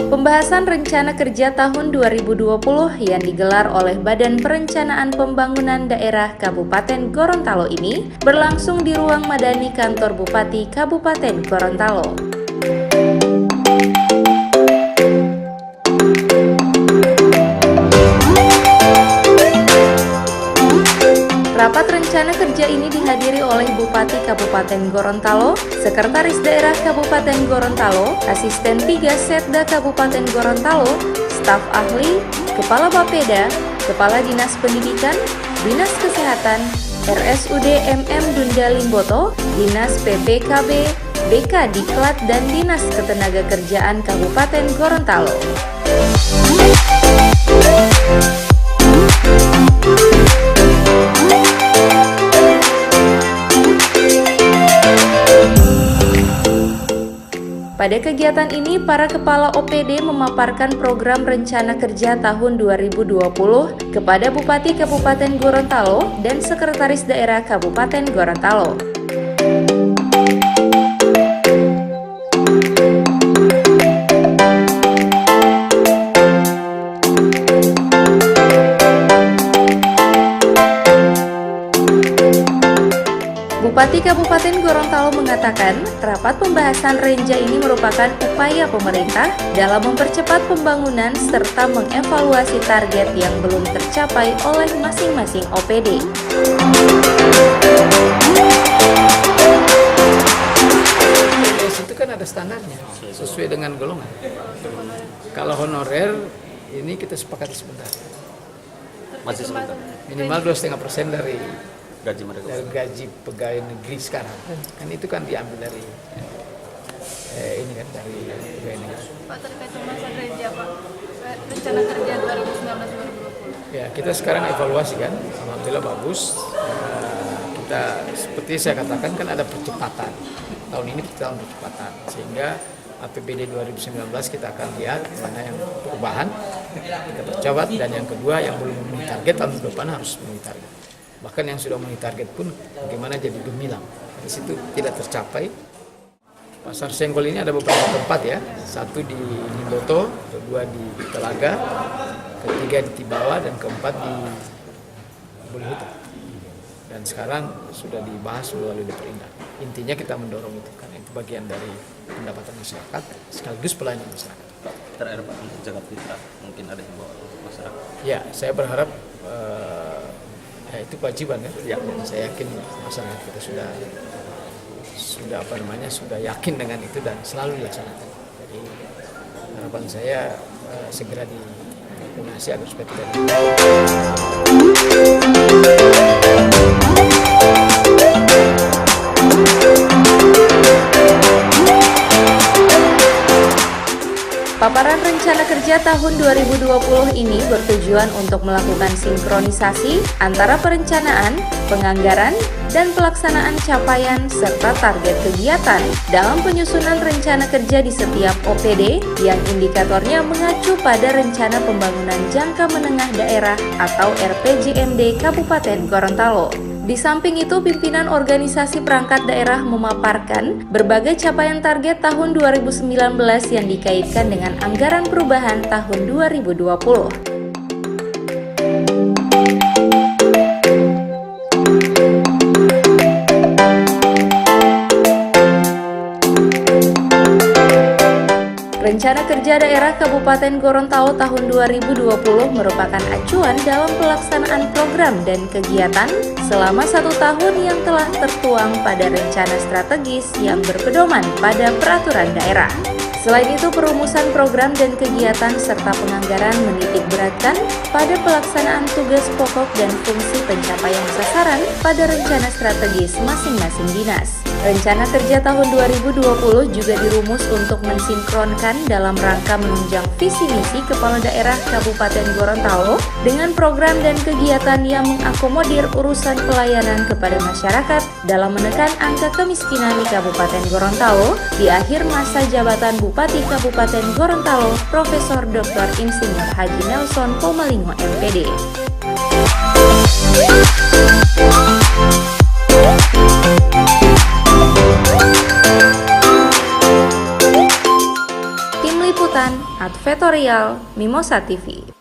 Pembahasan Rencana Kerja tahun 2020 yang digelar oleh Badan Perencanaan Pembangunan Daerah Kabupaten Gorontalo ini berlangsung di ruang Madani Kantor Bupati Kabupaten Gorontalo. Rapat rencana kerja ini dihadiri oleh Bupati Kabupaten Gorontalo, Sekretaris Daerah Kabupaten Gorontalo, Asisten 3 Setda Kabupaten Gorontalo, staf ahli, Kepala Bapeda, Kepala Dinas Pendidikan, Dinas Kesehatan, RSUD MM Dunda Limboto, Dinas PPKB, BK Diklat dan Dinas Ketenagakerjaan Kabupaten Gorontalo. Pada kegiatan ini, para kepala OPD memaparkan program rencana kerja tahun 2020 kepada Bupati Kabupaten Gorontalo dan Sekretaris Daerah Kabupaten Gorontalo. Bupati Kabupaten Gorontalo mengatakan, rapat pembahasan renja ini merupakan upaya pemerintah dalam mempercepat pembangunan serta mengevaluasi target yang belum tercapai oleh masing-masing OPD. Itu kan ada standarnya, sesuai dengan golongan. Kalau honorer, ini kita sepakati sebentar. Masih sebentar. Minimal 2,5% dari Gaji mereka. dari gaji pegawai negeri sekarang. Kan itu kan diambil dari ini kan dari pegawai negeri. Pak, terkait pembahasan renja Pak, rencana kerja 2019-2020. Ya, kita sekarang evaluasi kan, alhamdulillah bagus. Kita seperti saya katakan kan ada percepatan. Tahun ini kita tahun percepatan, sehingga APBD 2019 kita akan lihat mana yang perubahan, kita percepat, dan yang kedua yang belum memenuhi target tahun depan harus memenuhi target. Bahkan yang sudah memenuhi target pun bagaimana jadi gemilang. Di situ tidak tercapai. Pasar Senggol ini ada beberapa tempat ya. Satu di Limboto, kedua di Telaga, ketiga di Tibawa, dan keempat di Buluhuta. Dan sekarang sudah dibahas melalui Deperindah. Intinya kita mendorong itu, karena itu bagian dari pendapatan masyarakat sekaligus pelayanan masyarakat. Terakhir Pak, untuk jaga fitrah, mungkin ada yang bawa masyarakat. Ya, saya berharap ya itu kewajiban kan. Ya, saya yakin masyarakat kita sudah sudah yakin dengan itu dan selalu dilaksanakan. Jadi harapan saya segera dilunasi agar supaya tidak. Paparan rencana kerja tahun 2020 ini bertujuan untuk melakukan sinkronisasi antara perencanaan, penganggaran, dan pelaksanaan capaian serta target kegiatan dalam penyusunan rencana kerja di setiap OPD yang indikatornya mengacu pada Rencana Pembangunan Jangka Menengah Daerah atau RPJMD Kabupaten Gorontalo. Di samping itu, pimpinan organisasi perangkat daerah memaparkan berbagai capaian target tahun 2019 yang dikaitkan dengan anggaran perubahan tahun 2020. Rencana Kerja Daerah Kabupaten Gorontalo tahun 2020 merupakan acuan dalam pelaksanaan program dan kegiatan selama 1 tahun yang telah tertuang pada rencana strategis yang berpedoman pada peraturan daerah. Selain itu, perumusan program dan kegiatan serta penganggaran menitik beratkan pada pelaksanaan tugas pokok dan fungsi pencapaian sasaran pada rencana strategis masing-masing dinas. Rencana kerja tahun 2020 juga dirumus untuk mensinkronkan dalam rangka menunjang visi misi Kepala Daerah Kabupaten Gorontalo dengan program dan kegiatan yang mengakomodir urusan pelayanan kepada masyarakat dalam menekan angka kemiskinan di Kabupaten Gorontalo di akhir masa jabatan Bupati Kabupaten Gorontalo Profesor Dr. Insinyur Haji Nelson Pomalingo MPD. Liputan Advertorial Mimosa TV.